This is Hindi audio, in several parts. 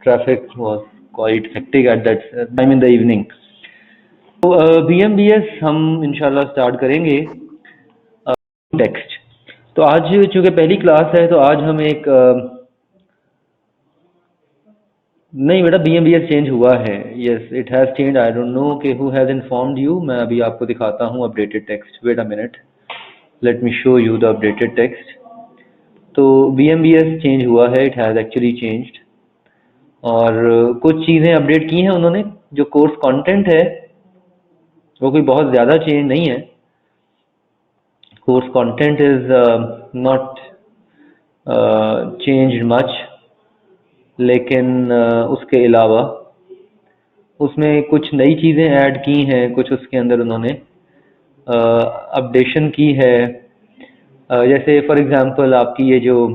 traffic was quite hectic at that time in the evening. तो BMBS हम इंशाल्लाह स्टार्ट करेंगे टेक्स्ट। तो आज चूँकि पहली क्लास है तो आज हम एक नहीं बेटा BMBS चेंज हुआ है। Yes it has change. I don't know कि हु हैज़ इन्फॉर्म्ड यू। मैं अभी आपको दिखाता हूँ updated text. Wait a minute, let me show you the updated text. तो BMBS चेंज हुआ है, इट हैज़ एक्चुअली चेंज्ड। और कुछ चीज़ें अपडेट की हैं उन्होंने। जो कोर्स कंटेंट है वो कोई बहुत ज़्यादा चेंज नहीं है। Course content is not changed much, लेकिन उसके अलावा उसमें कुछ नई चीज़ें ऐड की हैं, कुछ उसके अंदर उन्होंने अपडेशन की है। जैसे फॉर एग्जांपल आपकी ये जो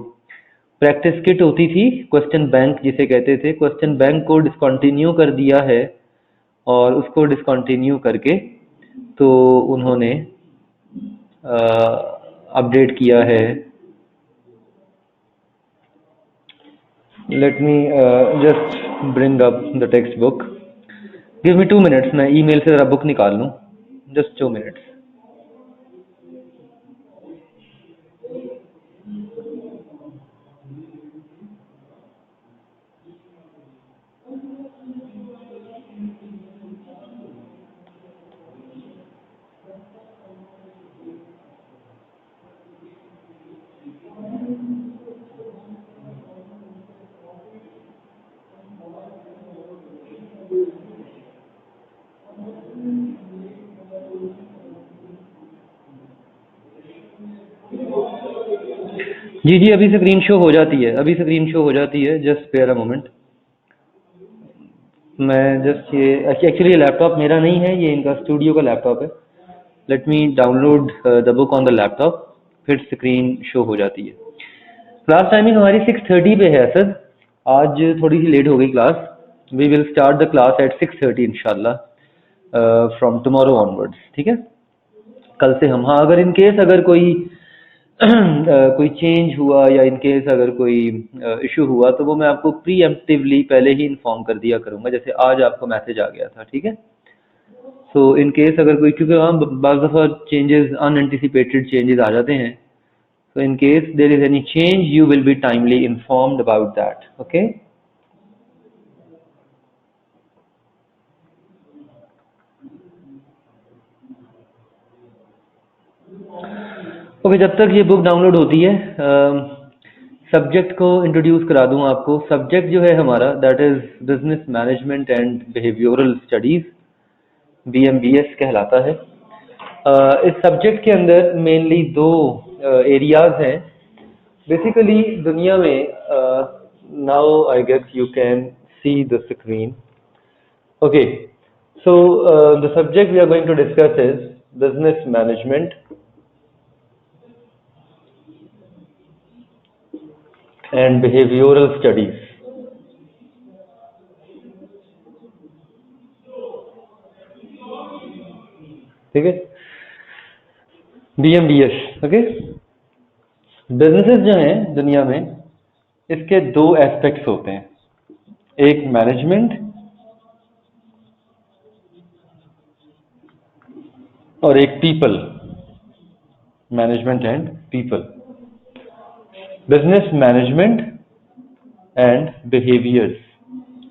प्रैक्टिस किट होती थी, क्वेश्चन बैंक जिसे कहते थे, क्वेश्चन बैंक को डिसकंटिन्यू कर दिया है। और उसको डिसकंटिन्यू करके तो उन्होंने अपडेट किया है। Let me just bring up the text book. Give me 2 minutes, मैं ईमेल से ज़रा बुक निकाल लूँ। Just 2 minutes. जी अभी स्क्रीन शो हो जाती है, अभी स्क्रीन शो हो जाती है। Just spare a moment. मैं जस्ट ये एक्चुअली लैपटॉप मेरा नहीं है, ये इनका स्टूडियो का लैपटॉप है। Let me download the book on the laptop, फिर स्क्रीन शो हो जाती है। क्लास टाइमिंग हमारी 6:30 पे है सर। आज थोड़ी सी लेट हो गई class. We will start the class at 6:30 इंशाल्लाह फ्रॉम टुमारो ऑनवर्ड्स। ठीक है, कल से हम। हाँ, अगर इन केस अगर कोई कोई चेंज हुआ या इन केस अगर कोई इशू हुआ तो वो मैं आपको प्रीएम्प्टिवली पहले ही इन्फॉर्म कर दिया करूँगा, जैसे आज आपको मैसेज आ गया था। ठीक है, सो इन केस अगर कोई, क्योंकि वहाँ बाज़ दफ़ा चेंजेस, अनएंटिसिपेटेड चेंजेस आ जाते हैं, so in case there is any change you will be timely informed about that. Okay, जब तक ये बुक डाउनलोड होती है सब्जेक्ट को इंट्रोड्यूस करा दूं आपको। सब्जेक्ट जो है हमारा that is business management and behavioural studies, BMBS कहलाता है। इस सब्जेक्ट के अंदर मेनली दो एरियाज हैं बेसिकली दुनिया में। Now I guess you can see the screen. Okay, so the subject we are going to discuss is business management and behavioral studies. ठीक है, BMBS। ओके, बिजनेसेस जो हैं दुनिया में इसके दो एस्पेक्ट्स होते हैं, एक मैनेजमेंट और एक people. Management and people, business management and behaviours,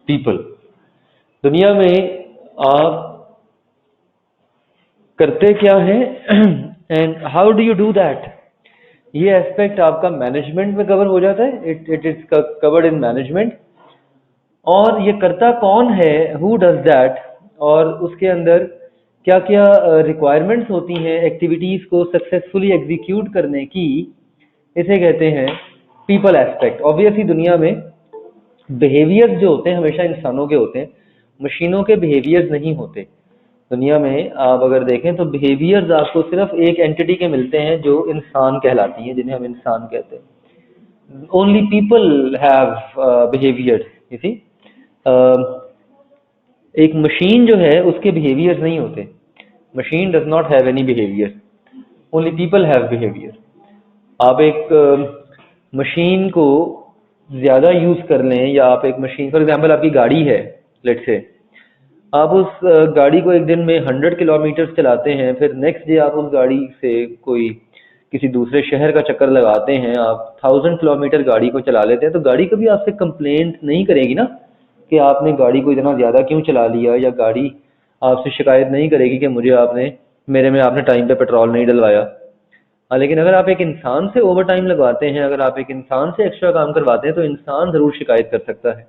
people. दुनिया में आप करते क्या हैं and how do you do that. ये एस्पेक्ट आपका मैनेजमेंट में कवर हो जाता है, it is covered in management. और ये करता कौन है, हु डज दैट, और उसके अंदर क्या क्या रिक्वायरमेंट्स होती हैं एक्टिविटीज़ को सक्सेसफुली एग्जीक्यूट करने की, इसे कहते हैं पीपल एस्पेक्ट। ऑब्वियसली दुनिया में बिहेवियर्स जो होते हैं हमेशा इंसानों के होते हैं, मशीनों के बिहेवियर्स नहीं होते। दुनिया में आप अगर देखें तो बिहेवियर्स आपको सिर्फ एक एंटिटी के मिलते हैं जो इंसान कहलाती हैं, जिन्हें हम इंसान कहते हैं। Only people have behaviours, you see. एक मशीन जो है उसके बिहेवियर्स नहीं होते। Machine does not have any behaviour, only people have behaviour. आप एक मशीन को ज़्यादा यूज़ कर लें, या आप एक मशीन, फॉर एग्जांपल आपकी गाड़ी है, लेट्स से आप उस गाड़ी को एक दिन में 100 किलोमीटर चलाते हैं, फिर नेक्स्ट डे आप उस गाड़ी से कोई किसी दूसरे शहर का चक्कर लगाते हैं, आप 1000 किलोमीटर गाड़ी को चला लेते हैं, तो गाड़ी कभी आपसे कंप्लेंट नहीं करेगी ना कि आपने गाड़ी को इतना ज़्यादा क्यों चला लिया, या गाड़ी आपसे शिकायत नहीं करेगी कि मेरे में आपने टाइम पे पेट्रोल नहीं डलवाया। हाँ, लेकिन अगर आप एक इंसान से ओवर टाइम लगवाते हैं, अगर आप एक इंसान से एक्स्ट्रा काम करवाते हैं, तो इंसान ज़रूर शिकायत कर सकता है,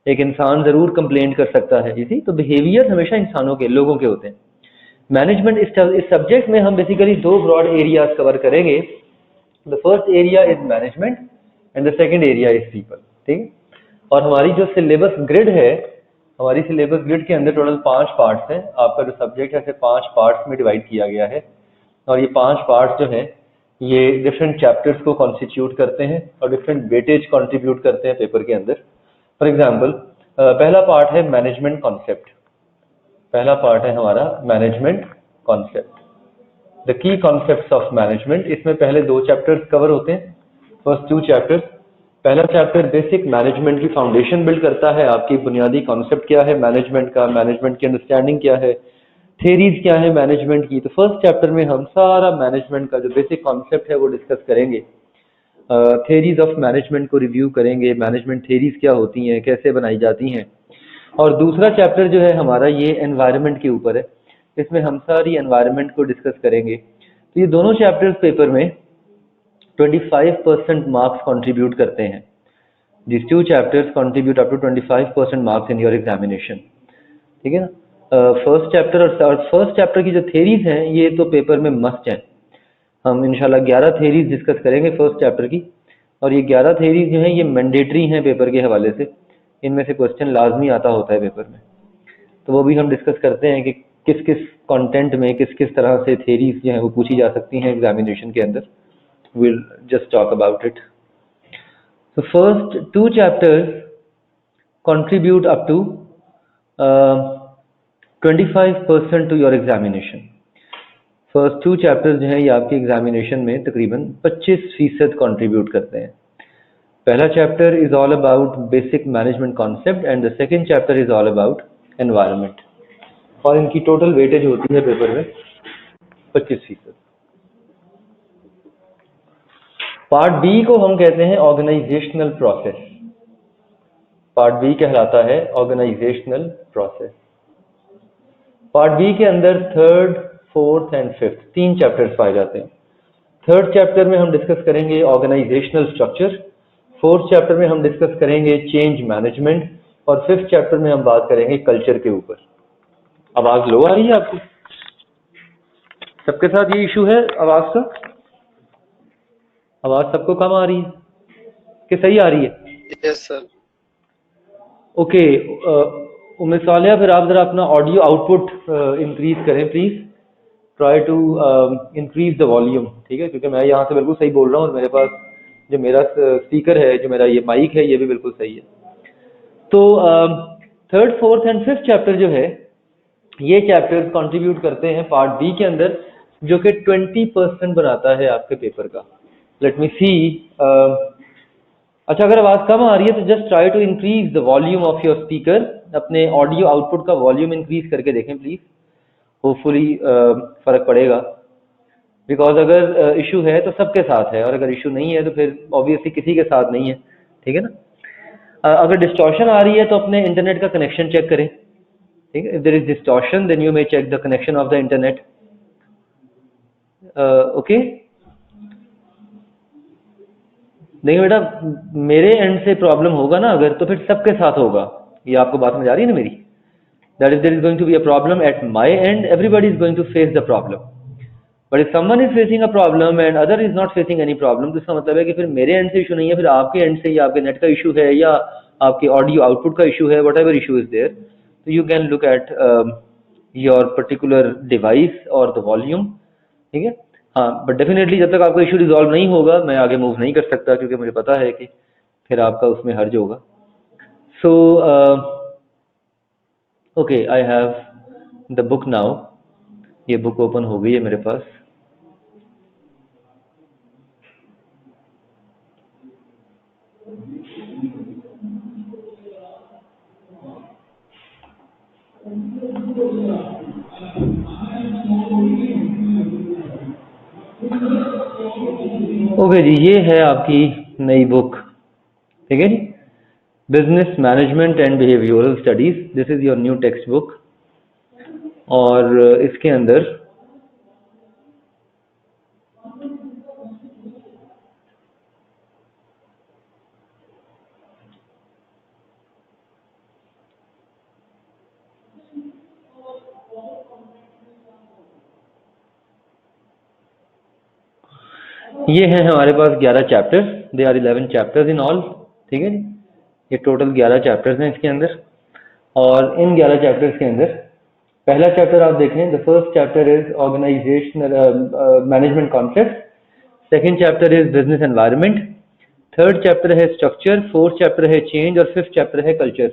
एक इंसान ज़रूर कंप्लेंट कर सकता है। इसी तो बिहेवियर हमेशा इंसानों के, लोगों के होते हैं। मैनेजमेंट, इस सब्जेक्ट में हम बेसिकली दो ब्रॉड एरियाज कवर करेंगे। The first area is management and the second area is people. ठीक है, और हमारी जो सिलेबस ग्रिड है, हमारी सिलेबस ग्रिड के अंदर टोटल 5 पार्ट्स हैं। आपका जो सब्जेक्ट है इसे 5 पार्ट्स में डिवाइड किया गया है, और ये 5 पार्ट्स जो हैं ये डिफरेंट चैप्टर्स को कॉन्स्टिट्यूट करते हैं और डिफरेंट वेटेज कंट्रीब्यूट करते हैं पेपर के अंदर। फॉर एग्जाम्पल, पहला पार्ट है मैनेजमेंट कॉन्सेप्ट। पहला पार्ट है हमारा management concept, the key concepts of management. इसमें पहले 2 चैप्टर्स कवर होते हैं, फर्स्ट 2 चैप्टर्स। पहला चैप्टर बेसिक मैनेजमेंट की फाउंडेशन बिल्ड करता है, आपकी बुनियादी कॉन्सेप्ट क्या है मैनेजमेंट का, मैनेजमेंट की अंडरस्टैंडिंग क्या है, थेरीज क्या है मैनेजमेंट की। तो फर्स्ट चैप्टर में हम सारा मैनेजमेंट का जो बेसिक कॉन्सेप्ट है वो डिस्कस करेंगे, थेरीज ऑफ मैनेजमेंट को रिव्यू करेंगे, मैनेजमेंट थेरीज क्या होती हैं, कैसे बनाई जाती हैं। और दूसरा चैप्टर जो है हमारा ये एनवायरनमेंट के ऊपर है, इसमें हम सारी एनवायरनमेंट को डिस्कस करेंगे। तो ये दोनों चैप्टर्स पेपर में 25% मार्क्स कंट्रीब्यूट करते हैं। These 2 chapters contribute up to 25% marks in your examination। ठीक है ना। फर्स्ट चैप्टर और फर्स्ट चैप्टर की जो थेरीज हैं ये तो पेपर में मस्ट हैं। हम इंशाल्लाह 11 थेरीज डिस्कस करेंगे फर्स्ट चैप्टर की, और ये 11 थेरीज जो हैं ये मैंडेटरी हैं पेपर के हवाले से, इनमें से क्वेश्चन लाजमी आता होता है पेपर में। तो वो भी हम डिस्कस करते हैं कि किस किस कंटेंट में किस किस तरह से थेरीज जो हैं वो पूछी जा सकती हैं एग्जामिनेशन के अंदर। Will just talk about it. So first 2 chapters contribute up to 25% to your examination। First 2 chapters जो हैं ये आपके एग्जामिनेशन में तकरीबन 25% कंट्रीब्यूट करते हैं। पहला chapter is all about basic management concept and the second chapter is all about environment, और इनकी टोटल वेटेज होती है पेपर में 25%। पार्ट बी को हम कहते हैं ऑर्गेनाइजेशनल प्रोसेस। पार्ट बी कहलाता है ऑर्गेनाइजेशनल प्रोसेस। पार्ट बी के अंदर third, fourth and fifth 3 chapters पाए जाते हैं। थर्ड चैप्टर में हम डिस्कस करेंगे ऑर्गेनाइजेशनल स्ट्रक्चर, फोर्थ चैप्टर में हम डिस्कस करेंगे चेंज मैनेजमेंट, और फिफ्थ चैप्टर में हम बात करेंगे कल्चर के ऊपर। आवाज लो आ रही है आपको? सबके साथ ये इशू है आवाज का? आवाज सबको कम आ रही है कि सही आ रही है? Yes sir. Okay, Umme Saliya, फिर आप जरा अपना ऑडियो आउटपुट इंक्रीज करें please. Try to increase the volume, ठीक है, क्योंकि मैं यहाँ से बिल्कुल सही बोल रहा हूँ और मेरे पास जो मेरा स्पीकर है, जो मेरा ये माइक है, ये भी बिल्कुल सही है। तो third, fourth and fifth chapter जो है ये चैप्टर्स कंट्रीब्यूट करते हैं पार्ट बी के अंदर, जो कि 20% बनाता है आपके पेपर का। Let me see. अच्छा, अगर आवाज कम आ रही है तो just try to increase the volume of your speaker. अपने ऑडियो आउटपुट का वॉल्यूम इंक्रीज करके देखें प्लीज, होपफुली फर्क पड़ेगा। बिकॉज अगर इशू है तो सबके साथ है, और अगर इशू नहीं है तो फिर ऑब्वियसली किसी के साथ नहीं है, ठीक है ना। अगर डिस्टॉर्शन आ रही है तो अपने इंटरनेट का कनेक्शन चेक करें, ठीक है। If there is distortion then you may check the connection of the internet. Okay, देखिए बेटा, मेरे एंड से प्रॉब्लम होगा ना अगर, तो फिर सबके साथ होगा। ये आपको बात समझ आ रही है ना मेरी? That is there is going to be a problem at my end, everybody is going to face the problem. But if someone is facing a problem and other is not facing any problem, तो इसका मतलब है कि फिर मेरे एंड से इशू नहीं है, फिर आपके एंड से या आपके नेट का इशू है या आपके ऑडियो आउटपुट का इशू है, whatever issue is there. तो you can look at your particular device और द वॉल्यूम, ठीक है। हाँ, बट डेफिनेटली जब तक आपका इशू रिजॉल्व नहीं होगा मैं आगे मूव नहीं कर सकता, क्योंकि मुझे पता है कि फिर आपका उसमें हर्ज होगा। So okay, I have the book now. ये बुक ओपन हो गई है मेरे पास। ओके जी, ये है आपकी नई बुक, ठीक है जी, business management and behavioural studies. This is your new textbook. और इसके अंदर ये है हमारे पास 11 chapters, they are 11 chapters in all, ठीक है जी। ये टोटल 11 चैप्टर्स हैं इसके अंदर। और इन 11 चैप्टर्स के अंदर पहला चैप्टर आप देखें, the first chapter is organisational management concept, second chapter is business environment, third chapter है स्ट्रक्चर, फोर्थ चैप्टर है चेंज और फिफ्थ चैप्टर है कल्चर,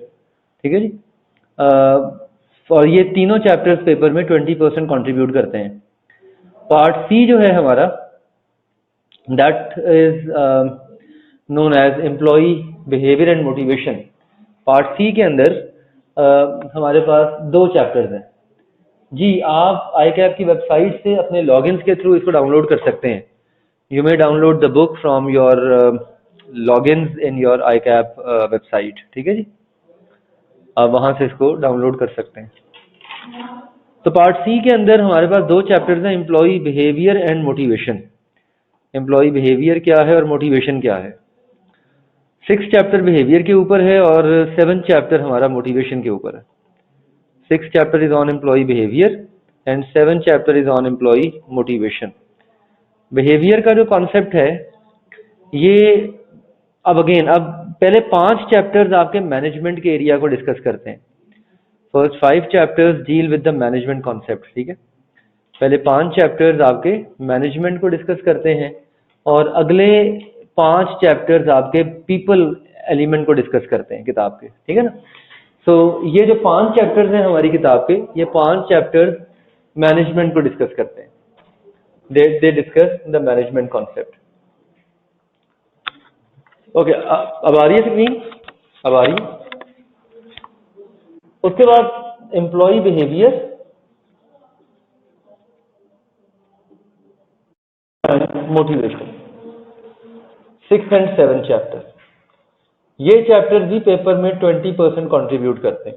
ठीक है जी। और ये तीनों चैप्टर्स पेपर में 20% कंट्रीब्यूट करते हैं। पार्ट सी जो है हमारा, that is known as employee behaviour and motivation. Part C के अंदर हमारे पास 2 चैप्टर्स हैं जी। आप ICAP की वेबसाइट से अपने लॉगिन्स के थ्रू इसको डाउनलोड कर सकते हैं। You may download the book from your logins in your ICAP website, ठीक है जी। आप वहां से इसको डाउनलोड कर सकते हैं। तो पार्ट सी के अंदर हमारे पास 2 चैप्टर्स हैं, employee behaviour and motivation. Employee behaviour क्या है और मोटिवेशन क्या है। 6 चैप्टर बिहेवियर के ऊपर है और 7 चैप्टर हमारा मोटिवेशन के ऊपर है। 6 chapter is on employee behaviour and 7 chapter is on employee motivation. Behaviour का जो कॉन्सेप्ट है ये अब पहले 5 चैप्टर्स आपके मैनेजमेंट के एरिया को डिस्कस करते हैं। First 5 chapters deal with the management concept, ठीक है। पहले 5 चैप्टर्स आपके मैनेजमेंट को डिस्कस करते हैं और अगले 5 चैप्टर्स आपके पीपल एलिमेंट को डिस्कस करते हैं किताब के, ठीक है ना। सो ये जो 5 चैप्टर्स हैं हमारी किताब के, ये 5 चैप्टर्स मैनेजमेंट को डिस्कस करते हैं। They discuss the management concept. Okay, अब आ रही है स्क्रीन, अब आ रही है। उसके बाद employee behaviour, motivation, 6 and 7 chapter. ये चैप्टर भी पेपर में 20% कंट्रीब्यूट करते हैं।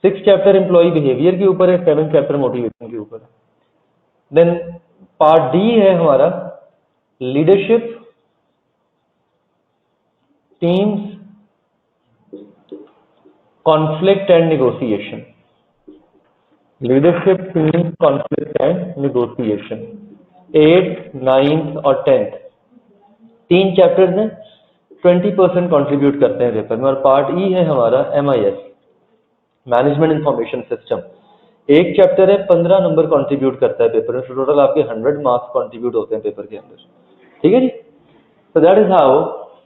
6 चैप्टर एम्प्लॉय बिहेवियर के ऊपर है, 7 चैप्टर मोटिवेशन के ऊपर है। देन पार्ट डी है हमारा leadership, teams, conflict and negotiation. Leadership, teams, conflict and negotiation, 8th, 9th और 10th 3 चैप्टर्स हैं, 20% कंट्रीब्यूट करते हैं पेपर में। और पार्ट ई है हमारा MIS, मैनेजमेंट इंफॉर्मेशन सिस्टम। एक चैप्टर है, 15 नंबर कंट्रीब्यूट करता है पेपर में। टोटल आपके 100 मार्क्स कंट्रीब्यूट होते हैं पेपर के अंदर, ठीक है जी। So that is how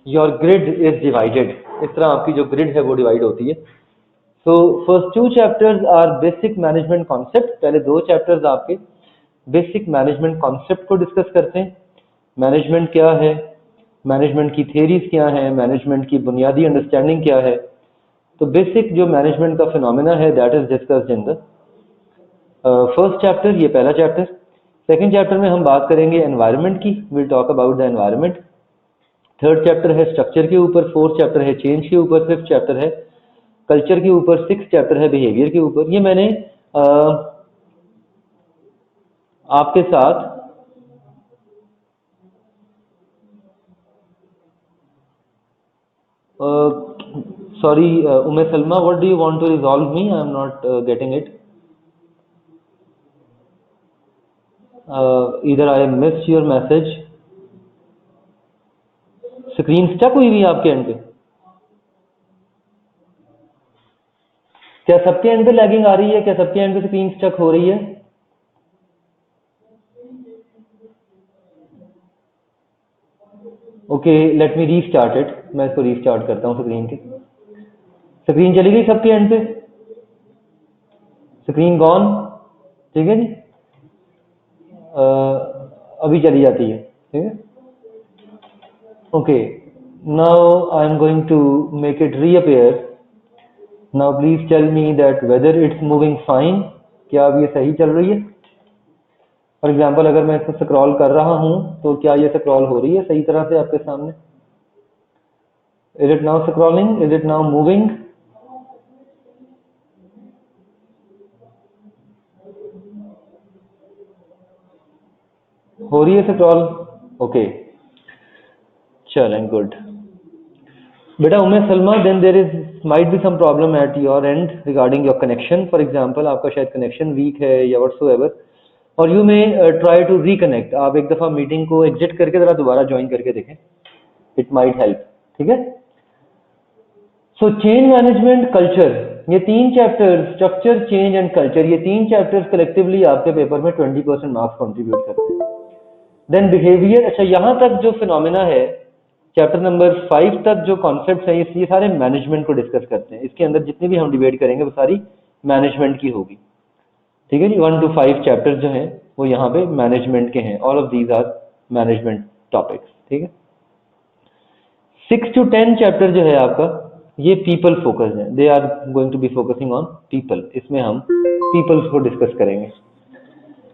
your grid is divided। इस तरह आपकी जो ग्रिड है वो डिवाइड होती है। So first 2 chapters are basic management concept। पहले 2 चैप्टर्स आपके बेसिक मैनेजमेंट कॉन्सेप्ट को डिस्कस करते हैं। मैनेजमेंट क्या है, मैनेजमेंट की थेरीज क्या है, मैनेजमेंट की बुनियादी अंडरस्टैंडिंग क्या है। तो बेसिक जो मैनेजमेंट का फिनोमेना है that is discussed in the first chapter, ये पहला चैप्टर। सेकंड चैप्टर में हम बात करेंगे एनवायरनमेंट की, will talk about the environment. Third chapter है स्ट्रक्चर के ऊपर, फोर्थ चैप्टर है चेंज के ऊपर, फिफ्थ चैप्टर है कल्चर के ऊपर, सिक्स चैप्टर है बिहेवियर के ऊपर। ये मैंने आपके साथ sorry Umme Salma, what do you want to resolve me, I am not getting it. इधर I miss your message. Screen stuck हुई हुई है आपके एंड पे? क्या सबके एंड पे लैगिंग आ रही है? क्या सबके एंड पे स्क्रीन स्टक हो रही है? Okay, let me restart it. मैं इसको रीस्टार्ट करता हूँ स्क्रीन की। स्क्रीन चली गई सबके एंड पे? स्क्रीन गॉन, ठीक है जी। अभी चली जाती है, ठीक है। Okay, now I am going to make it reappear now please tell me that whether it's moving fine, क्या अब ये सही चल रही है? फॉर एग्जाम्पल अगर मैं इसको स्क्रॉल कर रहा हूं तो क्या ये स्क्रॉल हो रही है सही तरह से आपके सामने? Is it now scrolling, is it now moving? हो रही है स्क्रॉल? ओके, चलें, गुड। बेटा Umme Salma, then there is might be some problem at your end regarding your connection. For example आपका शायद कनेक्शन वीक है या व्हाटसोएवर, और you may try to reconnect. आप एक दफ़ा मीटिंग को एग्जिट करके ज़रा दोबारा ज्वाइन करके देखें, इट माइट हेल्प। ठीक है, सो चेंज मैनेजमेंट कल्चर, ये 3 chapters, structure, change and culture, ये 3 चैप्टर्स कलेक्टिवली आपके पेपर में 20% मार्क्स कंट्रीब्यूट करते हैं। देन बिहेवियर, अच्छा यहाँ तक जो फिनोमिना है, चैप्टर नंबर 5 तक जो कॉन्सेप्ट्स हैं ये सारे मैनेजमेंट को डिस्कस करते हैं। इसके अंदर जितनी भी हम डिबेट करेंगे वो सारी मैनेजमेंट की होगी। ठीक है जी, 1 to 5 चैप्टर्स जो हैं वो यहाँ पे मैनेजमेंट के हैं। All of these are management topics. ठीक है, 6 to 10 चैप्टर जो है आपका ये पीपल फोकस है, they are going to be focusing on people. इसमें हम पीपल्स को डिस्कस करेंगे।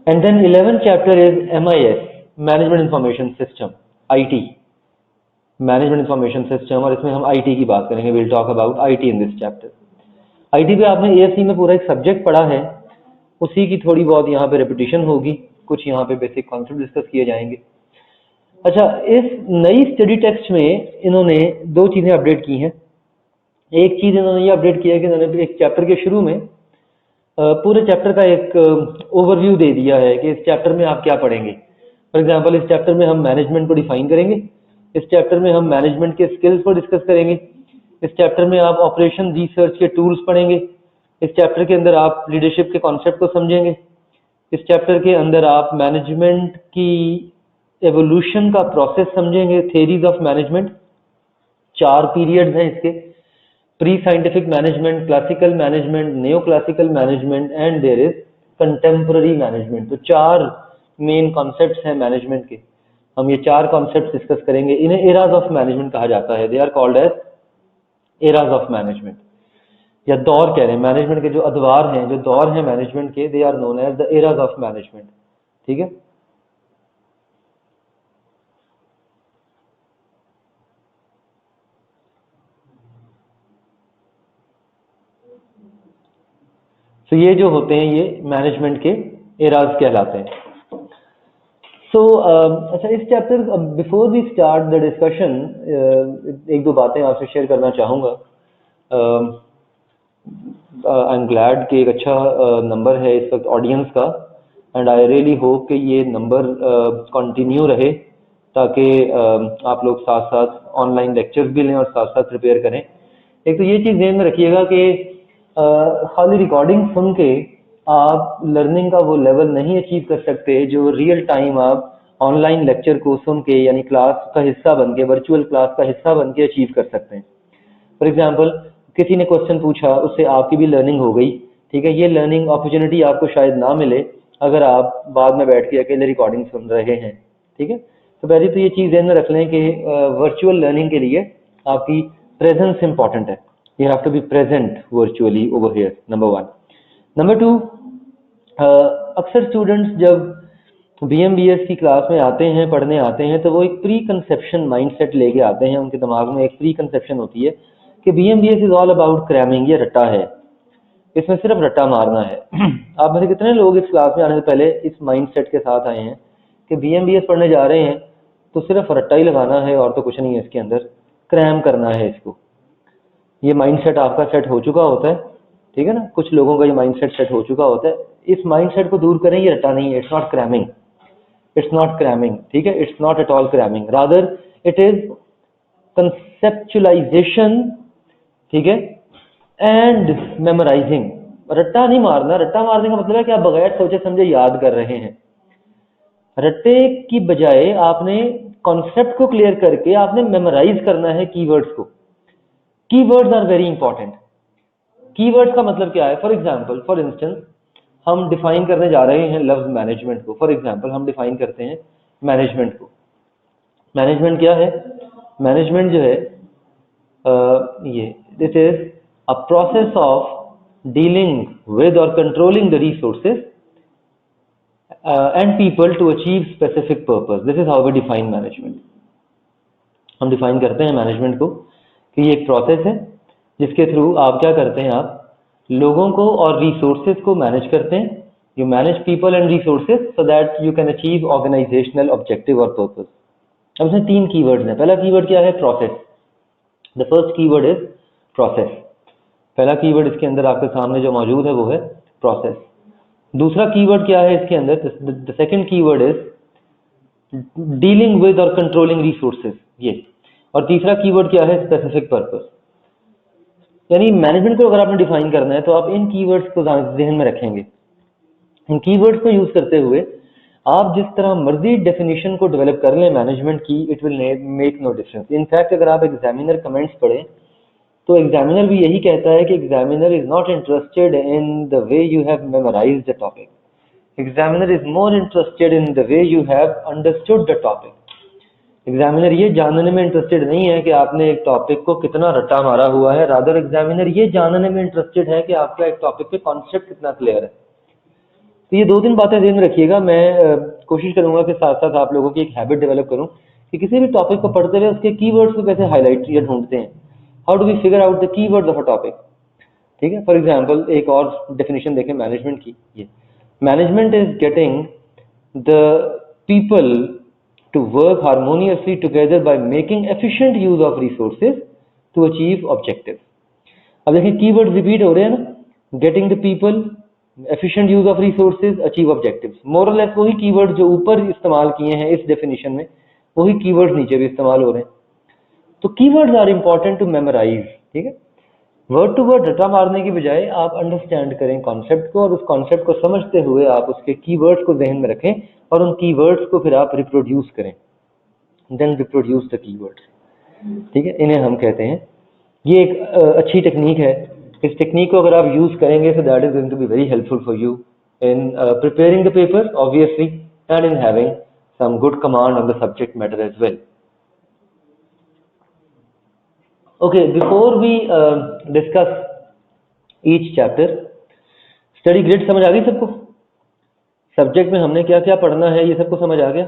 And then 11 chapter is MIS, management information system, IT, management information system, और इसमें हम IT की बात करेंगे। Will talk about IT in this chapter. IT पे आपने AFC में पूरा एक सब्जेक्ट पढ़ा है, उसी की थोड़ी बहुत यहाँ पे रिपीटिशन होगी, कुछ यहाँ पे बेसिक कॉन्सेप्ट डिस्कस किए जाएंगे। अच्छा, इस नई स्टडी टेक्स्ट में इन्होंने 2 चीज़ें अपडेट की हैं। एक चीज़ इन्होंने ये अपडेट किया है कि इन्होंने एक चैप्टर के शुरू में पूरे चैप्टर का एक ओवरव्यू दे दिया है कि इस चैप्टर में आप क्या पढ़ेंगे। फॉर एग्जांपल इस चैप्टर में हम मैनेजमेंट को डिफाइन करेंगे, इस चैप्टर में हम मैनेजमेंट के स्किल्स को डिस्कस करेंगे, इस चैप्टर में आप ऑपरेशन रिसर्च के टूल्स पढ़ेंगे, इस चैप्टर के अंदर आप लीडरशिप के कॉन्सेप्ट को समझेंगे, इस चैप्टर के अंदर आप मैनेजमेंट की एवोल्यूशन का प्रोसेस समझेंगे, थेरीज ऑफ मैनेजमेंट। 4 पीरियड्स हैं इसके, pre scientific management, classical management, neo classical management and there is contemporary management. तो 4 मेन कॉन्सेप्ट्स हैं मैनेजमेंट के। हम ये 4 कॉन्सेप्ट्स डिस्कस करेंगे। इन्हें एराज ऑफ मैनेजमेंट कहा जाता है, they are called as eras of management, या दौर कह रहे हैं। मैनेजमेंट के जो अदवार हैं, जो दौर हैं मैनेजमेंट के, they are known as the eras of management. ठीक है, तो ये जो होते हैं ये मैनेजमेंट के एराज कहलाते हैं। सो अच्छा, इस chapter, before we start the discussion, 1-2 बातें आपसे शेयर करना चाहूँगा। आई एम ग्लैड कि एक अच्छा नंबर है इस वक्त ऑडियंस का, एंड आई रियली होप कि ये नंबर कंटिन्यू रहे, ताकि आप लोग साथ साथ ऑनलाइन लेक्चर्स भी लें और साथ साथ प्रिपेयर करें। एक तो ये चीज़ ध्यान में रखिएगा कि खाली रिकॉर्डिंग सुन के आप लर्निंग का वो लेवल नहीं अचीव कर सकते जो रियल टाइम आप ऑनलाइन लेक्चर को सुन के, यानी क्लास का हिस्सा बन के, वर्चुअल क्लास का हिस्सा बन के अचीव कर सकते हैं। फॉर एग्जांपल किसी ने क्वेश्चन पूछा, उससे आपकी भी लर्निंग हो गई। ठीक है, ये लर्निंग अपॉर्चुनिटी आपको शायद ना मिले अगर आप बाद में बैठ के अकेले रिकॉर्डिंग सुन रहे हैं। ठीक है, तो पहले तो ये चीज़ ध्यान में रख लें कि वर्चुअल लर्निंग के लिए आपकी प्रेजेंस इंपॉर्टेंट है। You have to be present virtually over here, number 1. Number 2, अक्सर स्टूडेंट्स जब BMBS की क्लास में आते हैं, पढ़ने आते हैं, तो वो एक प्री कंसेप्शन माइंडसेट लेके आते हैं। उनके दिमाग में एक प्री कंसेप्शन होती है कि BMBS is all about cramming, ये रट्टा है, इसमें सिर्फ रट्टा मारना है। आप में से कितने लोग इस क्लास में आने से पहले इस माइंडसेट के साथ आए हैं कि BMBS पढ़ने जा रहे हैं तो सिर्फ रट्टा ही लगाना है और तो कुछ नहीं है, इसके अंदर क्रैम करना है इसको। ये माइंडसेट आपका सेट हो चुका होता है, ठीक है ना, कुछ लोगों का ये माइंडसेट सेट हो चुका होता है। इस माइंडसेट को दूर करें, ये रट्टा नहीं है, it's not cramming, it's not cramming. ठीक है, it's not at all cramming, rather it is conceptualisation. ठीक है, एंड मेमोराइजिंग। रट्टा नहीं मारना, रट्टा मारने का मतलब है कि आप बगैर सोचे समझे याद कर रहे हैं। रट्टे की बजाय आपने कॉन्सेप्ट को क्लियर करके आपने मेमोराइज करना है कीवर्ड्स को। Keywords are very important. Keywords का मतलब क्या है? फॉर एग्जाम्पल, फॉर इंस्टेंस, हम डिफाइन करने जा रहे हैं लफ्ज मैनेजमेंट को। फॉर एग्जाम्पल हम डिफाइन करते हैं मैनेजमेंट को। मैनेजमेंट क्या है? मैनेजमेंट जो है ये this is a process of dealing with or controlling the resources and people to achieve specific purpose. This is how we define management. हम डिफाइन करते हैं मैनेजमेंट को कि ये एक प्रोसेस है जिसके थ्रू आप क्या करते हैं, आप लोगों को और रिसोर्सेज को मैनेज करते हैं. You manage people and resources so that you can achieve organisational objective और पर्पस. अब इसमें 3 कीवर्ड्स हैं. पहला कीवर्ड क्या है? Process. The first keyword is process. पहला कीवर्ड इसके अंदर आपके सामने जो मौजूद है वो है प्रोसेस. दूसरा कीवर्ड क्या है इसके अंदर? The second keyword is dealing with और कंट्रोलिंग रिसोर्सेज, ये. और तीसरा कीवर्ड क्या है? Specific purpose. यानी मैनेजमेंट को अगर आपने डिफाइन करना है तो आप इन कीवर्ड्स को ध्यान में रखेंगे. इन कीवर्ड्स को यूज करते हुए आप जिस तरह मर्जी डेफिनेशन को डेवलप कर लें मैनेजमेंट की, it will make no difference. In fact अगर आप एग्जामिनर कमेंट्स पढ़ें तो एग्जामिनर भी यही कहता है कि examiner is not interested in the way you have memorised the topic. Examiner is more interested in the way you have understood the topic. Examiner ये जानने में इंटरेस्टेड नहीं है कि आपने एक टॉपिक को कितना रट्टा मारा हुआ है, रादर एग्जामिनर ये जानने में इंटरेस्टेड है कि आपका एक टॉपिक पे कॉन्सेप्ट कितना क्लियर है. तो ये 2-3 बातें ध्यान में रखिएगा. मैं कोशिश करूंगा कि साथ साथ आप लोगों की एक हैबिट डेवलप करूं कि किसी भी टॉपिक को पढ़ते हुए उसके कीवर्ड्स को कैसे हाईलाइट या ढूंढते हैं. How do we figure out the keywords of a topic. ठीक है. फॉर एग्जांपल एक और डेफिनेशन देखें मैनेजमेंट की. ये management is getting the people to work harmoniously together by making efficient use of resources to achieve objectives. अब देखिए कीवर्ड रिपीट हो रहे हैं ना. Getting the people, efficient use of resources, achieve objectives. मोर और लेस वही कीवर्ड जो ऊपर इस्तेमाल किए हैं इस डेफिनेशन में, वही कीवर्ड नीचे भी इस्तेमाल हो रहे हैं. तो keywords are important to memorise. ठीक है. वर्ड टू वर्ड रटा मारने की बजाय आप अंडरस्टैंड करें कॉन्सेप्ट को और उस कॉन्सेप्ट को समझते हुए आप उसके कीवर्ड्स को ध्यान में रखें और उन कीवर्ड्स को फिर आप रिप्रोड्यूस करें. Then reproduce the keywords. ठीक है. इन्हें हम कहते हैं, ये एक अच्छी टेक्निक है. इस टेक्निक को अगर आप यूज करेंगे so that is going to be very helpful for you in preparing the paper obviously and in having some good command on the subject matter as well. Okay, before we discuss each chapter, study grid समझ आ गई सबको? सब्जेक्ट में हमने क्या क्या पढ़ना है ये सबको समझ आ गया?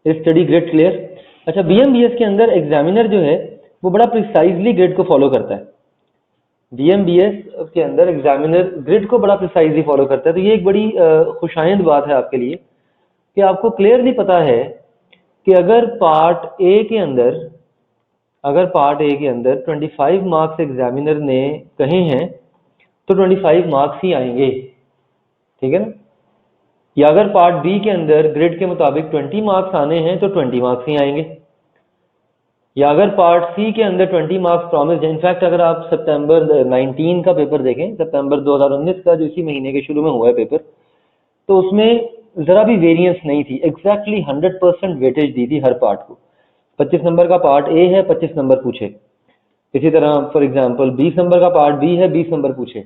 Study grid clear? अच्छा, बीएमबीएस के अंदर एग्जामिनर जो है वो बड़ा प्रिसाइजली ग्रिड को फॉलो करता है. बीएमबीएस के अंदर एग्जामिनर ग्रिड को बड़ा प्रिसाइजली फॉलो करता है. तो ये एक बड़ी खुशाइंद बात है आपके लिए कि आपको क्लियरली पता है कि अगर पार्ट ए के अंदर 25 मार्क्स एग्जामिनर ने कहे हैं तो 25 मार्क्स ही आएंगे. ठीक है ना. या अगर पार्ट बी के अंदर ग्रिड के मुताबिक 20 मार्क्स आने हैं तो 20 मार्क्स ही आएंगे. या अगर पार्ट सी के अंदर 20 मार्क्स प्रॉमिस है. इनफैक्ट अगर आप सितंबर 19 का पेपर देखें, सितंबर 2019 का जो इसी महीने के शुरू में हुआ है पेपर, तो उसमें जरा भी वेरिएंस नहीं थी. एग्जैक्टली 100% वेटेज दी थी हर पार्ट को. 25 नंबर का पार्ट ए है, 25 नंबर पूछे. इसी तरह फॉर एग्जाम्पल 20 नंबर का पार्ट बी है, 20 नंबर पूछे.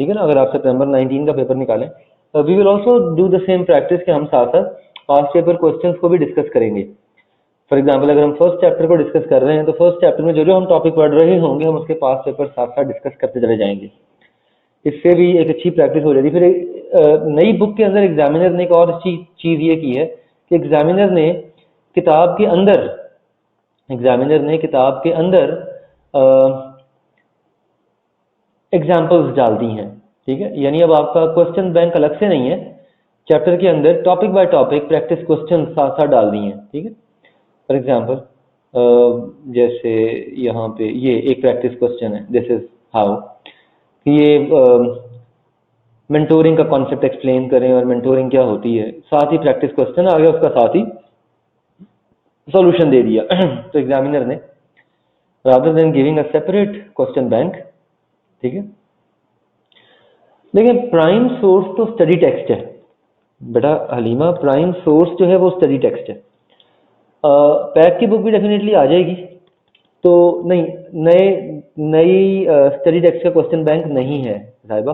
ठीक है ना. अगर आप सितंबर 19 का पेपर निकालें, we will also do the same practice कि हम साथ साथ पास्ट पेपर क्वेश्चंस को भी डिस्कस करेंगे. फॉर एग्जाम्पल अगर हम फर्स्ट चैप्टर को डिस्कस कर रहे हैं तो फर्स्ट चैप्टर में जो जो हम टॉपिक पढ़ रहे होंगे हम उसके पास्ट पेपर साथ साथ डिस्कस करते चले जाएंगे. इससे भी एक अच्छी प्रैक्टिस हो जाती है. फिर नई बुक के अंदर एग्जामिनर ने एक और चीज ये की है कि एग्जामिनर ने किताब के अंदर एग्जाम्पल्स डाल दी हैं. ठीक है. यानी अब आपका क्वेश्चन बैंक अलग से नहीं है, चैप्टर के अंदर topic by topic practice question साथ साथ डाल दिए हैं. ठीक है. फॉर एग्जाम्पल जैसे यहाँ पे ये एक प्रैक्टिस क्वेश्चन है, दिस इज हाउ, ये मेंटोरिंग का कॉन्सेप्ट एक्सप्लेन करें और मेंटोरिंग क्या होती है. साथ ही प्रैक्टिस क्वेश्चन आ गया, उसका साथ ही सॉल्यूशन दे दिया. तो एग्जामिनर ने rather than giving a separate question bank, ठीक है. देखिए प्राइम सोर्स तो स्टडी टेक्स्ट है बेटा हलीमा. प्राइम सोर्स जो है वो स्टडी टेक्स्ट है. पैक की बुक भी डेफिनेटली आ जाएगी. तो नहीं, नई स्टडी टेक्स्ट का क्वेश्चन बैंक नहीं है साहिबा.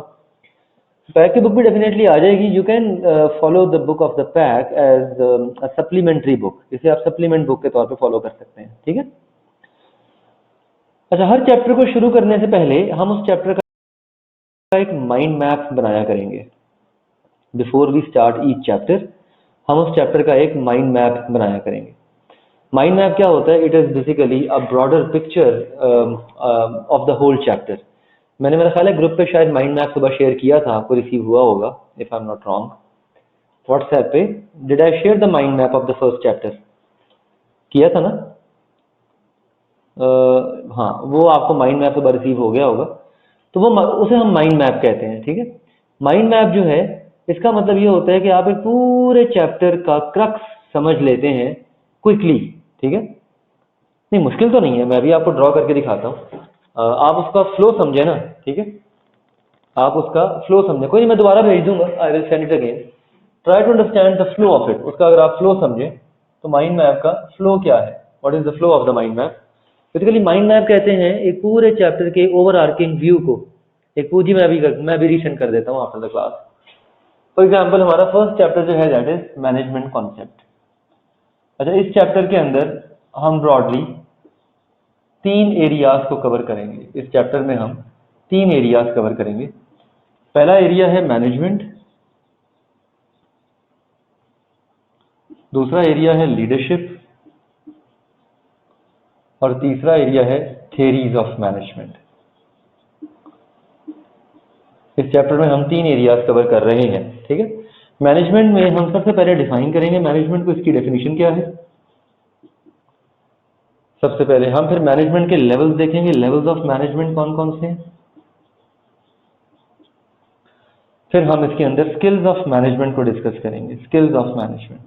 पैक की बुक भी डेफिनेटली आ जाएगी. You can follow the book of the pack as a supplementary book. इसे आप सप्लीमेंट बुक के तौर पे फॉलो कर सकते हैं. ठीक है. अच्छा, हर चैप्टर को शुरू करने से पहले हम उस चैप्टर का एक माइंड मैप बनाया करेंगे। Before we start each chapter हम उस चैप्टर का एक माइंड मैप बनाया करेंगे। माइंड मैप क्या होता है? It is basically a broader picture of the whole chapter. मैंने, मेरा ख्याल है ग्रुप पे शायद माइंड मैप सुबह शेयर किया था, आपको रिसीव हुआ होगा if I am not wrong. WhatsApp पे did I share the mind map of the first chapter? किया था ना? हाँ, वो आपको माइंड मैप सुबह रिसीव हो गया होगा। तो वो उसे हम माइंड मैप कहते हैं, ठीक है। माइंड मैप जो है, इसका मतलब ये होता है कि आप एक पूरे चैप्टर का क्रक्स समझ लेते हैं क्विकली, ठीक है। नहीं, मुश्किल तो नहीं है, मैं भी आपको ड्रॉ करके दिखाता हूँ। आप उसका फ्लो समझे ना, ठीक है। आप उसका फ्लो समझे, कोई नहीं, मैं दोबारा भेज दूंगा, I will send it again. Try to understand the flow of it. उसका अगर आप फ्लो समझे तो माइंड मैप का फ्लो क्या है, what is the flow of the mind map. Basically mind map कहते हैं एक पूरे चैप्टर के ओवर आर्किंग व्यू को, एक पूरी, मैं भी रीसेंड कर देता हूँ after the class. For example, हमारा फर्स्ट चैप्टर जो है दैट इज मैनेजमेंट कॉन्सेप्ट। अच्छा, इस चैप्टर के अंदर हम ब्रॉडली 3 एरियाज को कवर करेंगे। इस चैप्टर में हम 3 एरियाज कवर करेंगे। पहला एरिया है मैनेजमेंट, दूसरा एरिया है लीडरशिप, और तीसरा एरिया है थियरीज ऑफ मैनेजमेंट। इस चैप्टर में हम 3 एरियाज कवर कर रहे हैं, ठीक है। मैनेजमेंट में हम सबसे पहले डिफाइन करेंगे मैनेजमेंट को, इसकी डेफिनेशन क्या है सबसे पहले हम। फिर मैनेजमेंट के लेवल्स देखेंगे, लेवल्स ऑफ मैनेजमेंट कौन कौन से हैं। फिर हम इसके अंदर स्किल्स ऑफ मैनेजमेंट को डिस्कस करेंगे, स्किल्स ऑफ मैनेजमेंट।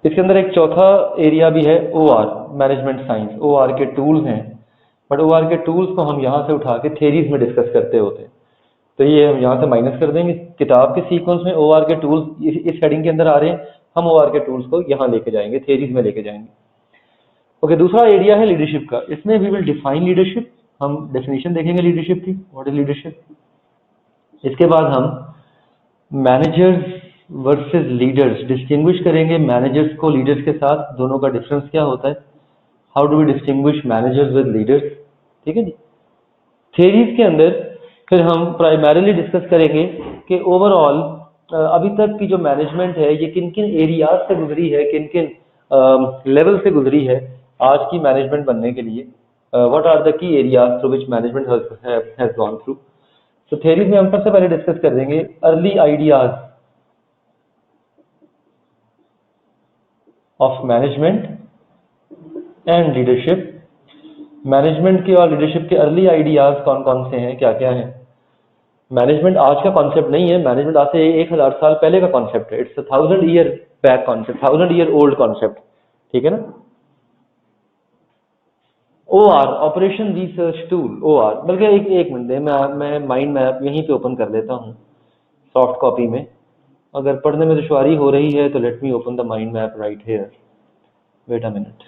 इसके अंदर एक चौथा एरिया भी है, ओआर, मैनेजमेंट साइंस। ओआर के टूल्स हैं, बट ओआर के टूल्स को हम यहाँ से उठा के थेरीज में डिस्कस करते होते हैं, तो ये हम यहाँ से माइनस कर देंगे। किताब के सीक्वेंस में ओआर के टूल्स इस हेडिंग के अंदर आ रहे हैं, हम ओआर के टूल्स को यहाँ लेके जाएंगे, थेरीज में लेके जाएंगे। ओके, दूसरा एरिया है लीडरशिप का। इसमें वी विल डिफाइन लीडरशिप, हम डेफिनेशन देखेंगे लीडरशिप की, व्हाट इज लीडरशिप। इसके बाद हम मैनेजर्स वर्सेस लीडर्स डिस्टिंग्विश करेंगे, मैनेजर्स को लीडर्स के साथ, दोनों का डिफरेंस क्या होता है, how do we distinguish managers with leaders, ठीक है जी। थ्योरीज के अंदर फिर हम प्राइमरीली डिस्कस करेंगे कि ओवरऑल अभी तक की जो मैनेजमेंट है ये किन किन एरियाज से गुजरी है, किन किन लेवल से गुजरी है आज की मैनेजमेंट बनने के लिए, what are the key areas through which management has gone through. तो थ्योरीज में हम सबसे पहले डिस्कस कर देंगे early ideas of management and leadership. Management के और लीडरशिप के अर्ली आइडियाज कौन कौन से हैं, क्या क्या हैं। मैनेजमेंट आज का कॉन्सेप्ट नहीं है, मैनेजमेंट आज से 1000 साल पहले का कॉन्सेप्ट है। It's 1000 year back concept, 1000 year old concept, ठीक है ना। OR, operation research tool, OR. बल्कि एक मिनट दे, मैं माइंड मैप यहीं पे ओपन कर लेता हूँ सॉफ्ट कॉपी में। अगर पढ़ने में दुश्वारी हो रही है तो let me open the mind map right here, wait a minute.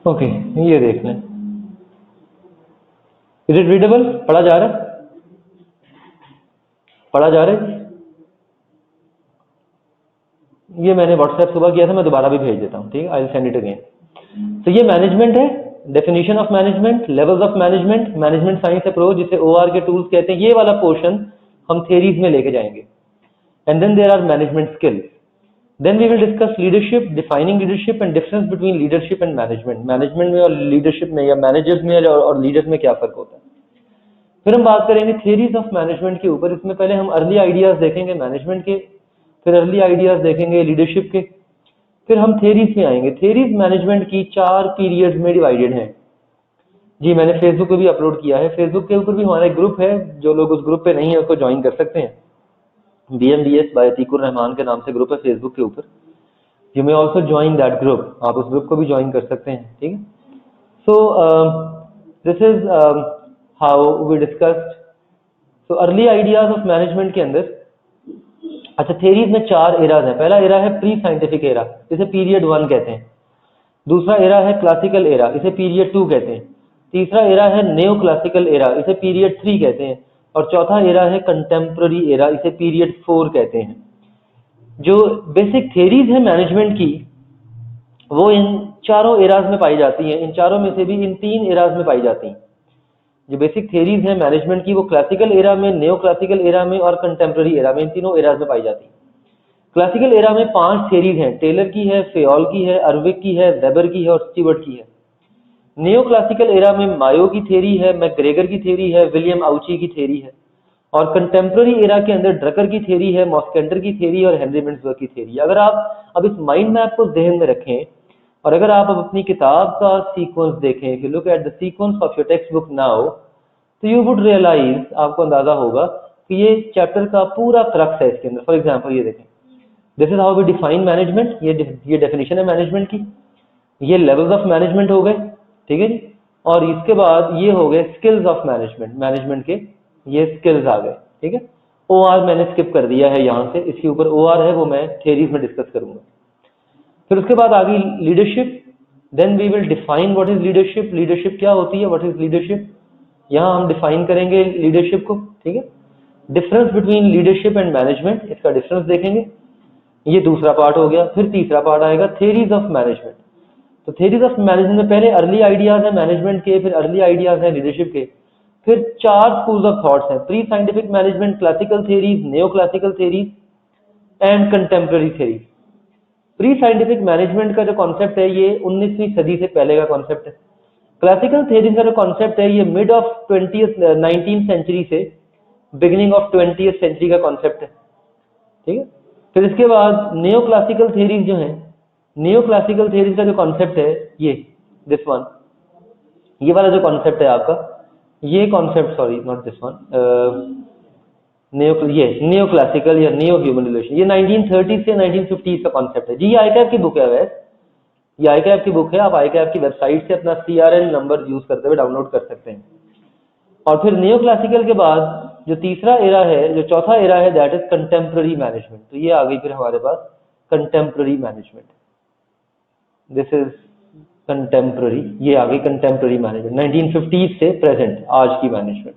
Okay, ये देख लें। Is it readable? पढ़ा जा रहा है, पढ़ा जा रहा है। ये मैंने व्हाट्सएप सुबह किया था, मैं दोबारा भी भेज देता हूँ, ठीक है, आई विल सेंड इट अगेन। तो ये मैनेजमेंट है, definition of management, levels of management, management science approach जिसे ओआर के टूल्स कहते हैं, ये वाला पोर्शन हम थ्योरीज में लेके जाएंगे। And then there are management skills. Then we will discuss leadership, defining leadership and difference between leadership and management. Management में और लीडरशिप में या मैनेजर्स में और लीडर्स में क्या फर्क होता है। फिर हम बात करेंगे थ्योरीज ऑफ मैनेजमेंट के ऊपर। इसमें पहले हम अर्ली आइडियाज देखेंगे मैनेजमेंट के, फिर अर्ली आइडियाज देखेंगे लीडरशिप के, फिर हम थ्योरीज में आएंगे। थ्योरीज मैनेजमेंट की 4 पीरियड्स में डिवाइडेड हैं जी। मैंने फेसबुक पे भी अपलोड किया है, फेसबुक के ऊपर भी हमारा एक ग्रुप है, जो लोग उस ग्रुप पे नहीं है उसको ज्वाइन कर सकते हैं। BMBS बाय अतीकुर रहमान के नाम से ग्रुप है फेसबुक के ऊपर, you may also join that group, आप उस ग्रुप को भी ज्वाइन कर सकते हैं, ठीक है। So this is how we discussed. So early ideas of management के अंदर अच्छा, थेरीज में 4 एराज हैं। पहला एरा है प्री साइंटिफिक एरा, इसे पीरियड 1 कहते हैं। दूसरा एरा है क्लासिकल एरा, इसे पीरियड 2 कहते हैं। तीसरा एरा है नेओ क्लासिकल एरा, इसे पीरियड 3 कहते हैं। और चौथा एरा है कंटेम्प्ररी एरा, इसे पीरियड 4 कहते हैं। जो बेसिक थेरीज है मैनेजमेंट की, वो इन चारों एराज में पाई जाती हैं। इन चारों में से भी इन 3 एराज में पाई जाती हैं। जो बेसिक थेरीज है मैनेजमेंट की, वो क्लासिकल एरा में, नेओ क्लासिकल एरा में और कंटेम्प्ररी एरा में, इन तीनों एराज में पाई जाती है। क्लासिकल एरा में 5 थेरीज हैं। टेलर की है, फेयोल की है, अर्विक की है, वेबर की है और स्टीवर्ट की है। नियो क्लासिकल एरा में मायो की थेरी है, मैकग्रेगर की थेरी है, विलियम आउची की थेरी है। और कंटेम्प्ररी एरा के अंदर ड्रकर की थेरी है, मॉस्केंडर की थेरी और हेनरी मिन्सबर्ग की थेरी। अगर आप अब इस माइंड मैप को ध्यान में रखें और अगर आप अब अपनी किताब का सीक्वेंस देखें, if you look at the sequence of your text book now, तो यू वुड रियलाइज, आपको अंदाजा होगा कि ये चैप्टर का पूरा क्रक्स है इसके अंदर। फॉर एग्जाम्पल ये देखें, this is how we define management, ये डेफिनेशन है मैनेजमेंट की, ये लेवल्स ऑफ मैनेजमेंट हो गए, ठीक है जी। और इसके बाद ये हो गए स्किल्स ऑफ मैनेजमेंट, मैनेजमेंट के ये स्किल्स आ गए, ठीक है। ओआर मैंने स्किप कर दिया है यहाँ से, इसके ऊपर ओआर है, वो मैं थेरीज में डिस्कस करूंगा। फिर उसके बाद आ गई leadership. Then we will define what is leadership, leadership क्या होती है, व्हाट इज लीडरशिप, यहाँ हम डिफाइन करेंगे लीडरशिप को, ठीक है। Difference between leadership and management, इसका डिफरेंस देखेंगे, ये दूसरा पार्ट हो गया। फिर तीसरा पार्ट आएगा थेरीज ऑफ मैनेजमेंट। तो थेरीज ऑफ मैनेजमेंट में पहले अर्ली आइडियाज है मैनेजमेंट के, फिर अर्ली आइडियाज है लीडरशिप के, फिर 4 स्कूल्स ऑफ थॉट्स हैं, pre scientific management, classical theories, neo classical theories and contemporary theories. Pre scientific management का जो कॉन्सेप्ट है ये 19वीं सदी से पहले का कॉन्सेप्ट है। क्लासिकल थेरीज का जो कॉन्सेप्ट है ये मिड ऑफ 19th सेंचुरी से बिगिनिंग ऑफ 20th सेंचुरी का कॉन्सेप्ट है, ठीक है। फिर इसके बाद नियो क्लासिकल थेरीज जो है, नियो क्लासिकल थेरीज का जो कॉन्सेप्ट है ये दिस वन, ये वाला जो कॉन्सेप्ट है आपका, ये concept, sorry not this one, neo classical या नियो ह्यूमन रिलेशन, ये 1930 से 1950 का कॉन्सेप्ट है जी। ये आईकैप की बुक है वैसे, ये आईकैप की बुक है, आप आईकैप की वेबसाइट से अपना CRN नंबर यूज करते हुए डाउनलोड कर सकते हैं। और फिर नियो क्लासिकल के बाद जो तीसरा एरा है, जो चौथा एरा है, दैट इज कंटेम्प्ररी मैनेजमेंट। तो ये आ गई फिर हमारे पास contemporary management, this is contemporary, ये आ गई कंटेम्प्ररी मैनेजमेंट, 1950 से प्रेजेंट, आज की मैनेजमेंट,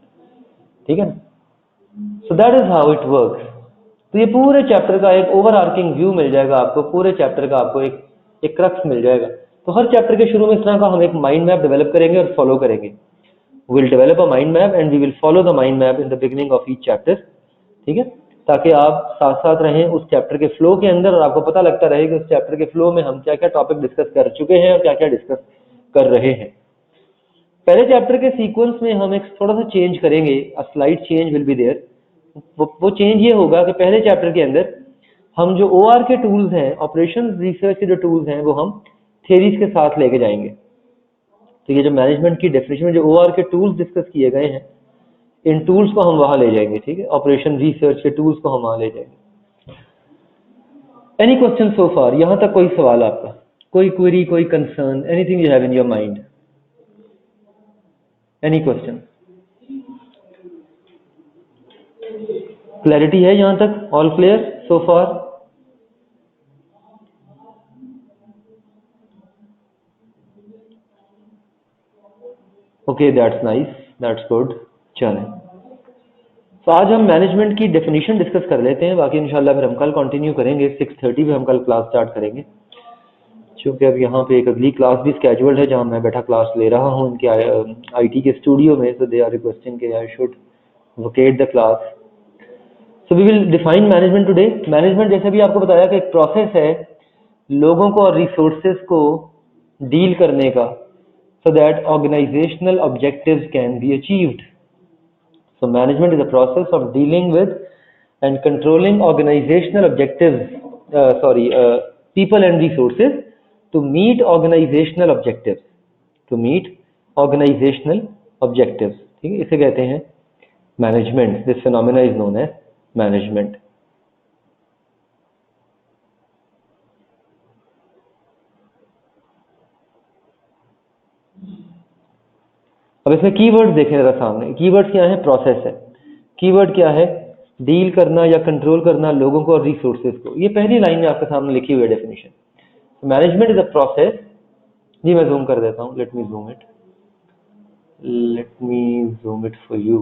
ठीक है। So that is how it works. तो ये पूरे चैप्टर का एक ओवर आर्किंग व्यू मिल जाएगा आपको, पूरे चैप्टर का आपको एक क्रक्स मिल जाएगा। तो हर चैप्टर के शुरू में इस तरह का हम एक माइंड मैप डेवलप करेंगे और फॉलो करेंगे। We'll develop a mind map and we will follow the mind map in the beginning of each chapter, ठीक है, ताकि आप साथ साथ रहें उस चैप्टर के फ्लो के अंदर और आपको पता लगता रहे कि उस चैप्टर के फ्लो में हम क्या क्या टॉपिक डिस्कस कर चुके हैं और क्या क्या डिस्कस कर रहे हैं। पहले चैप्टर के सीक्वेंस में हम एक थोड़ा सा चेंज करेंगे, a slide change will be there. वो चेंज ये होगा कि पहले चैप्टर के अंदर हम जो OR के टूल्स हैं, ऑपरेशन रिसर्च के जो टूल्स हैं, वो हम थेरीज के साथ लेके जाएंगे। तो ये जो मैनेजमेंट की डेफिनेशन में जो OR के टूल्स डिस्कस किए गए हैं, इन टूल्स को हम वहां ले जाएंगे, ठीक है। ऑपरेशन रिसर्च के टूल्स को हम वहां ले जाएंगे। एनी क्वेश्चन सो फार, यहां तक कोई सवाल आपका, कोई क्वेरी, कोई concern, anything you have in your mind, any question, clarity है यहां तक, all clear so far? Okay, that's nice, that's good. चलें, तो आज हम मैनेजमेंट की डेफिनेशन डिस्कस कर लेते हैं, बाकी इंशाल्लाह फिर हम कल कंटिन्यू करेंगे। 6:30 पे हम कल क्लास स्टार्ट करेंगे, क्योंकि अब यहाँ पे एक अगली क्लास भी स्केड्यूल्ड है जहाँ मैं बैठा क्लास ले रहा हूँ इनके IT के स्टूडियो में। सो दे आर रिक्वेस्टिंग कि I should vacate the class. So we will define management today. Management जैसे भी आपको बताया कि एक प्रोसेस है लोगों को और रिसोर्सेज को डील करने का, so that organizational objectives can be achieved. So management is a process of dealing with and controlling organizational objectives, people and resources to meet organizational objectives, to meet organizational objectives, ठीक है, इसे कहते हैं management. This phenomena is known as management. अब इसमें कीवर्ड्स देखें जरा सामने। कीवर्ड्स क्या है? प्रोसेस है। कीवर्ड क्या है? डील करना या कंट्रोल करना लोगों को और रिसोर्सेज को। ये पहली लाइन में आपके सामने लिखी हुई है definition. Management is a process. जी मैं जूम कर देता हूँ, let me zoom it for you.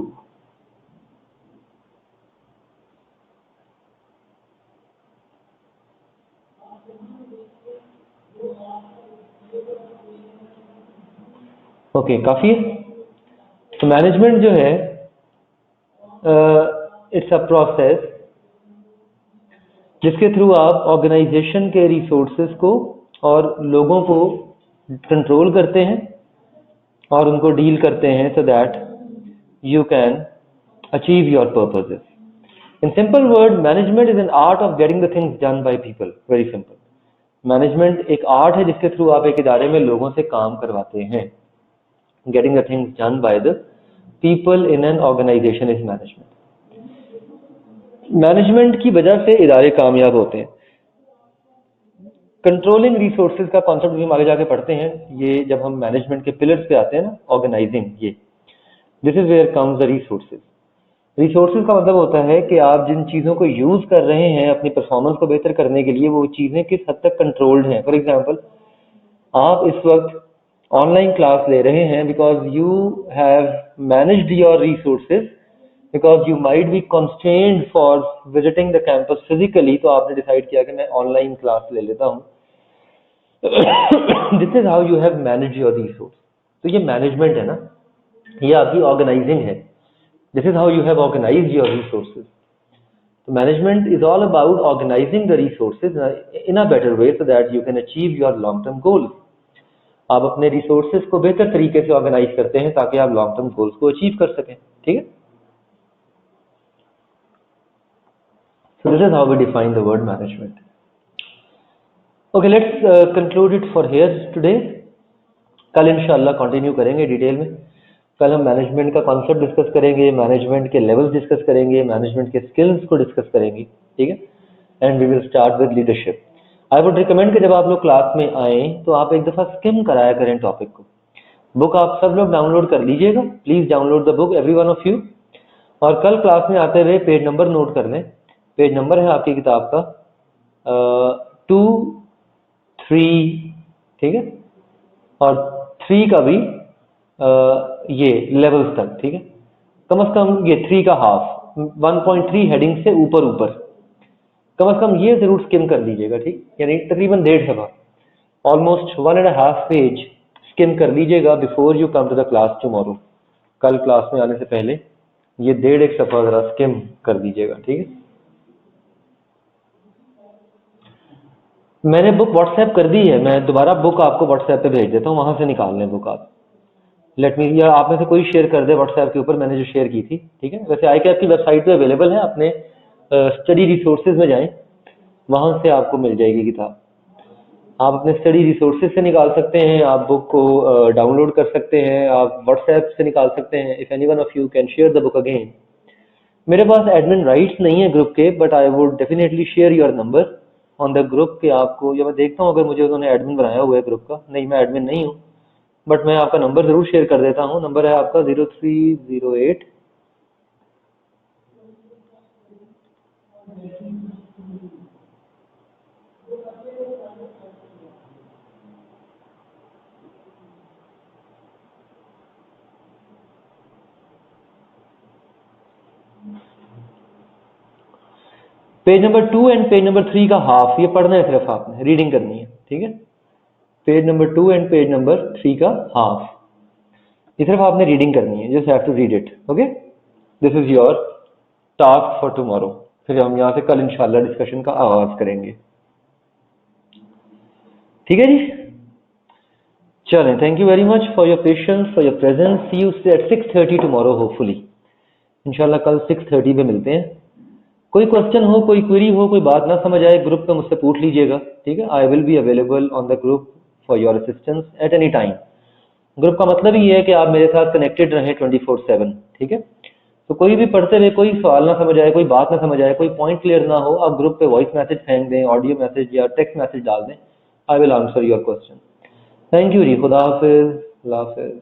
Okay काफी है। तो मैनेजमेंट जो है इट्स अ प्रोसेस जिसके थ्रू आप ऑर्गेनाइजेशन के रिसोर्सेज को और लोगों को कंट्रोल करते हैं और उनको डील करते हैं so that you can achieve your purposes. In simple word, management is an art of getting the things done by people. Very simple. Management एक आर्ट है जिसके थ्रू आप एक इदारे में लोगों से काम करवाते हैं। Getting the things done by the people in an organization is management. Management की वजह से इदारे कामयाब होते हैं। कंट्रोलिंग रिसोर्सेज का कॉन्सेप्ट भी हम आगे जाके पढ़ते हैं। ये जब हम मैनेजमेंट के पिलर्स पे आते हैं ना, ऑर्गेनाइजिंग, ये this is where comes the resources. Resources का मतलब होता है कि आप जिन चीज़ों को यूज़ कर रहे हैं अपनी परफॉर्मेंस को बेहतर करने के लिए, वो चीज़ें किस हद तक कंट्रोल्ड हैं। फॉर एग्जांपल, आप इस वक्त ऑनलाइन क्लास ले रहे हैं because you have managed your resources, because you might be constrained for visiting the campus physically. तो आपने डिसाइड किया कि मैं ऑनलाइन क्लास ले लेता हूँ। This is how you have manage your resource. तो ये मैनेजमेंट है ना, ये आपकी ऑर्गेनाइजिंग है। This is how you have organised your resources. तो management is all about organising the resources in a better way so that you can achieve your long term goals. आप अपने रिसोर्सेज को बेहतर तरीके से ऑर्गेनाइज करते हैं ताकि आप लॉन्ग टर्म गोल्स को अचीव कर सकें। ठीक है, so this is how we define the word management. Okay, let's conclude it for here today. कल इंशाल्लाह कंटिन्यू करेंगे डिटेल में। कल हम मैनेजमेंट का कॉन्सेप्ट डिस्कस करेंगे, मैनेजमेंट के लेवल्स डिस्कस करेंगे, मैनेजमेंट के स्किल्स को डिस्कस करेंगे। ठीक है, and we will start with leadership. I would recommend कि जब आप लोग क्लास में आए तो आप एक दफ़ा स्किम कराया करें टॉपिक को। बुक आप सब लोग डाउनलोड कर लीजिएगा, please download the book every one of you. और कल क्लास में आते हुए पेज नंबर नोट कर लें। पेज नंबर है आपकी किताब का 2-3, ठीक है, और 3 का भी ये लेवल्स तक। ठीक है, कम से कम ये 3 का हाफ 1.3 हेडिंग से ऊपर कम से कम ये जरूर स्किम कर लीजिएगा। ठीक, यानी तकरीबन 1.5 सफ़ा, ऑलमोस्ट 1.5 पेज स्किम कर लीजिएगा before you come to the class tomorrow. कल क्लास में आने से पहले ये 1.5 सफ़ा जरा स्किम कर दीजिएगा। ठीक है, मैंने बुक व्हाट्सएप कर दी है, मैं दोबारा बुक आपको व्हाट्सएप पे भेज देता हूँ, वहां से निकाल लें बुक आप। लेट मी, या आप में से कोई शेयर कर दे व्हाट्सएप के ऊपर, मैंने जो शेयर की थी। ठीक है, वैसे ICAP की वेबसाइट पे अवेलेबल है, अपने स्टडी रिसोर्सेज में जाएं, वहां से आपको मिल जाएगी किताब। आप अपने स्टडी रिसोर्सेज से निकाल सकते हैं, आप बुक को डाउनलोड कर सकते हैं, आप व्हाट्सएप से निकाल सकते हैं। If any one of you can share the book again. मेरे पास एडमिन राइट्स नहीं है ग्रुप के, but I would definitely share your number on the group के आपको, या मैं देखता हूँ अगर मुझे उन्होंने एडमिन बनाया हुआ है ग्रुप का। नहीं, मैं एडमिन नहीं हूँ, बट मैं आपका नंबर जरूर शेयर कर देता हूँ। नंबर है आपका 0308 page number 2 and page number 3 का हाफ, ये पढ़ना है सिर्फ आपने, रीडिंग करनी है। ठीक है, page number 2 and page number 3 का हाफ, ये सिर्फ आपने रीडिंग करनी है। Just have to read it. Okay, this is your task for tomorrow. फिर हम यहाँ से कल इंशाल्लाह डिस्कशन का आगाज करेंगे। ठीक है जी, चलें, thank you very much for your patience, for your presence. See you at 6:30 tomorrow hopefully. इंशाल्लाह कल 6:30 पे मिलते हैं। कोई क्वेश्चन हो, कोई क्वेरी हो, कोई बात ना समझ आए, ग्रुप पे मुझसे पूछ लीजिएगा। ठीक है, I will be available on the group for your assistance at any time. Group का मतलब ही है कि आप मेरे साथ कनेक्टेड रहें 24/7। ठीक है, तो कोई भी पढ़ते हुए कोई सवाल ना समझ आए, कोई बात ना समझ आए, कोई पॉइंट क्लियर ना हो, आप ग्रुप पे वॉइस मैसेज फेंक दें, ऑडियो मैसेज या टेक्स्ट मैसेज डाल दें। I will answer your question. Thank you जी, खुदा हाफिज, अल्लाह हाफिज।